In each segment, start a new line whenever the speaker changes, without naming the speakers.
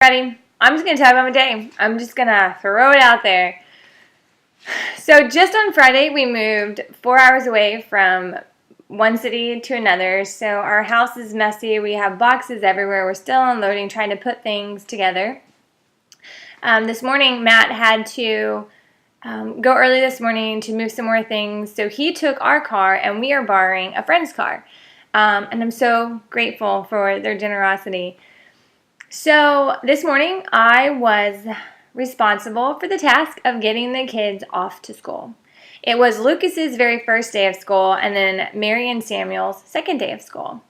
Ready? I'm just going to talk about my day. I'm just going to throw it out there. So just on Friday, we moved 4 hours away from one city to another. So our house is messy. We have boxes everywhere. We're still unloading, trying to put things together. This morning, Matt had to go early this morning to move some more things. So he took our car, and we are borrowing a friend's car. And I'm so grateful for their generosity. So this morning, I was responsible for the task of getting the kids off to school. It was Lucas's very first day of school, and then Mary and Samuel's second day of school.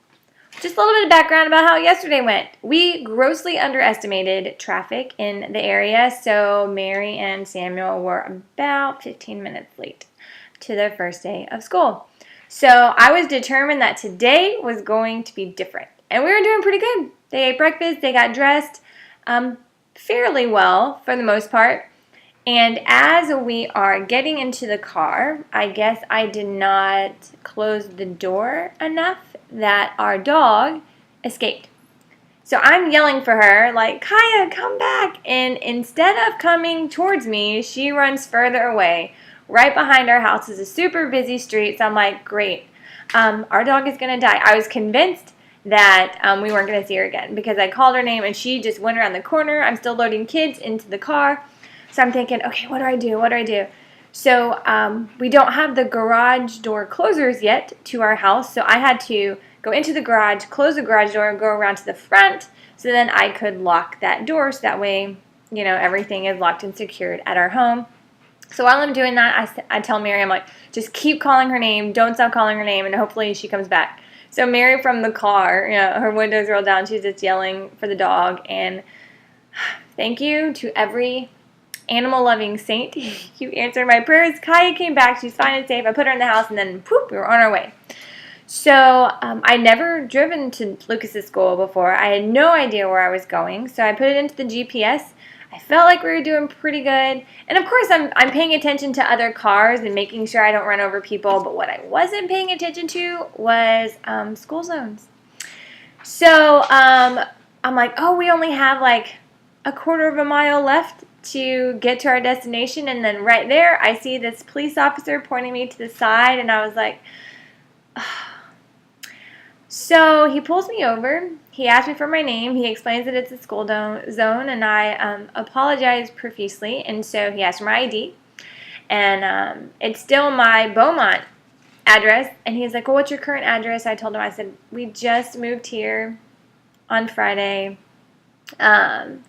Just a little bit of background about how yesterday went. We grossly underestimated traffic in the area, so Mary and Samuel were about 15 minutes late to their first day of school. So I was determined that today was going to be different, and we were doing pretty good. They ate breakfast, they got dressed fairly well for the most part. And as we are getting into the car, I guess I did not close the door enough that our dog escaped. So I'm yelling for her, like, Kaya, come back. And instead of coming towards me, she runs further away. Right behind our house is a super busy street. So I'm like, great, our dog is going to die. I was convinced that we weren't going to see her again because I called her name and she just went around the corner. I'm still loading kids into the car. So I'm thinking, okay, what do I do? What do I do? So we don't have the garage door closers yet to our house. So I had to go into the garage, close the garage door, and go around to the front so then I could lock that door so that way, you know, everything is locked and secured at our home. So while I'm doing that, I tell Mary, I'm like, just keep calling her name. Don't stop calling her name, and hopefully she comes back. So Mary from the car, you know, her windows rolled down. She's just yelling for the dog. And thank you to every animal-loving saint. You answered my prayers. Kaya came back. She's fine and safe. I put her in the house, and then poof, we were on our way. So I'd never driven to Lucas's school before. I had no idea where I was going. So I put it into the GPS. I felt like we were doing pretty good. And of course, I'm paying attention to other cars and making sure I don't run over people. But what I wasn't paying attention to was school zones. So I'm like, oh, we only have like a quarter of a mile left to get to our destination. And then right there, I see this police officer pointing me to the side. And I was like, oh. So he pulls me over. He asks me for my name. He explains that it's a school zone, and I apologize profusely. And so he asked for my ID, and it's still my Beaumont address. And he's like, well, what's your current address? I told him, I said, we just moved here on Friday. And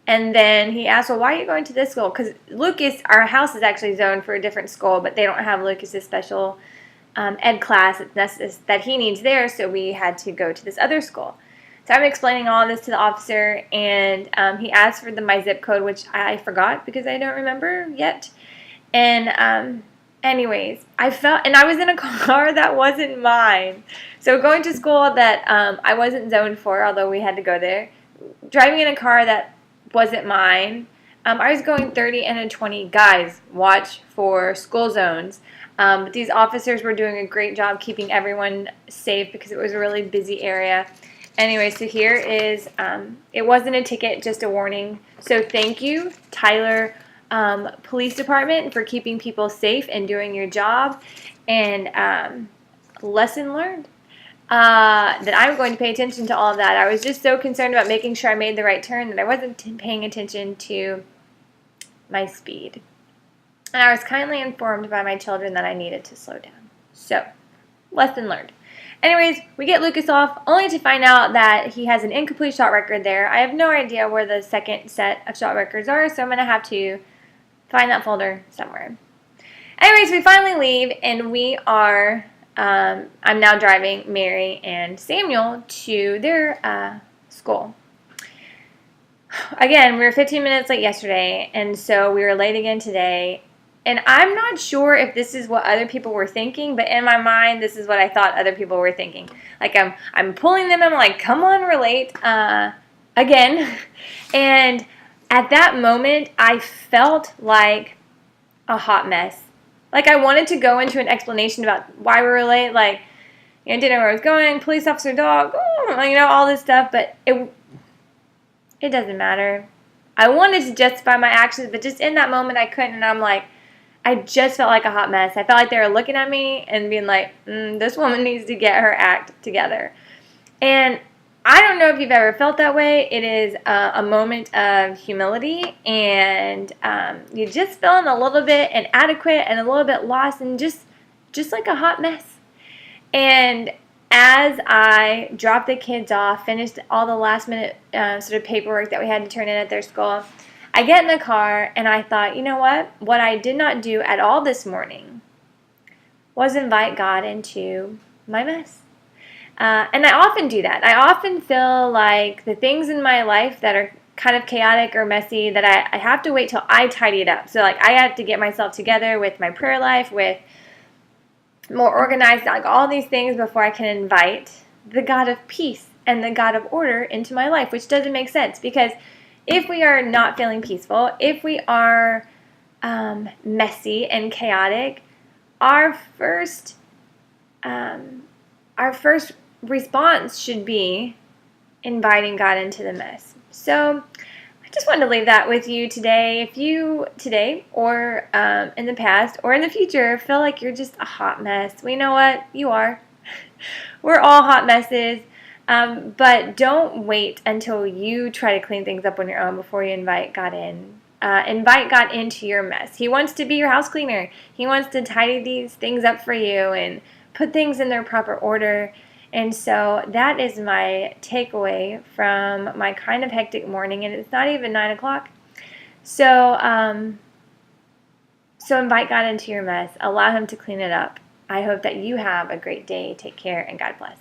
then he asked, well, why are you going to this school? Because Lucas, our house is actually zoned for a different school, but they don't have Lucas's special ed class that he needs there, so we had to go to this other school. So I'm explaining all this to the officer, and he asked for my zip code, which I forgot because I don't remember yet. And anyways, I was in a car that wasn't mine. So going to school that I wasn't zoned for, although we had to go there, driving in a car that wasn't mine. I was going 30 and a 20. Guys, watch for school zones. But these officers were doing a great job keeping everyone safe because it was a really busy area. Anyway, so here is, it wasn't a ticket, just a warning. So thank you, Tyler Police Department, for keeping people safe and doing your job. And lesson learned. That I'm going to pay attention to all of that. I was just so concerned about making sure I made the right turn that I wasn't paying attention to my speed. And I was kindly informed by my children that I needed to slow down. So, lesson learned. Anyways, we get Lucas off, only to find out that he has an incomplete shot record there. I have no idea where the second set of shot records are, so I'm going to have to find that folder somewhere. Anyways, we finally leave, and we are, I'm now driving Mary and Samuel to their school. Again, we were 15 minutes late yesterday, and so we were late again today. And I'm not sure if this is what other people were thinking, but in my mind, this is what I thought other people were thinking. Like, I'm pulling them, I'm like, come on, relate, again. And at that moment, I felt like a hot mess. Like, I wanted to go into an explanation about why we were late, like, you know, didn't know where I was going, police officer, dog, you know, all this stuff, but it It doesn't matter. I wanted to justify my actions, but just in that moment I couldn't, and I'm like, I just felt like a hot mess. I felt like they were looking at me and being like, this woman needs to get her act together. And I don't know if you've ever felt that way. It is a moment of humility, and you're just feeling a little bit inadequate and a little bit lost and just like a hot mess. And as I dropped the kids off, finished all the last minute sort of paperwork that we had to turn in at their school, I get in the car and I thought, you know what? What I did not do at all this morning was invite God into my mess. And I often do that. I often feel like the things in my life that are kind of chaotic or messy, that I have to wait till I tidy it up. So like I have to get myself together with my prayer life, with more organized, like all these things before I can invite the God of peace and the God of order into my life, which doesn't make sense, because if we are not feeling peaceful, if we are messy and chaotic, our first response should be inviting God into the mess. So I just wanted to leave that with you today. If you today or in the past or in the future feel like you're just a hot mess, we know what you are. We're all hot messes. But don't wait until you try to clean things up on your own before you invite God in. Invite God into your mess. He wants to be your house cleaner. He wants to tidy these things up for you and put things in their proper order. And so that is my takeaway from my kind of hectic morning, and it's not even 9 o'clock. So invite God into your mess. Allow Him to clean it up. I hope that you have a great day. Take care, and God bless.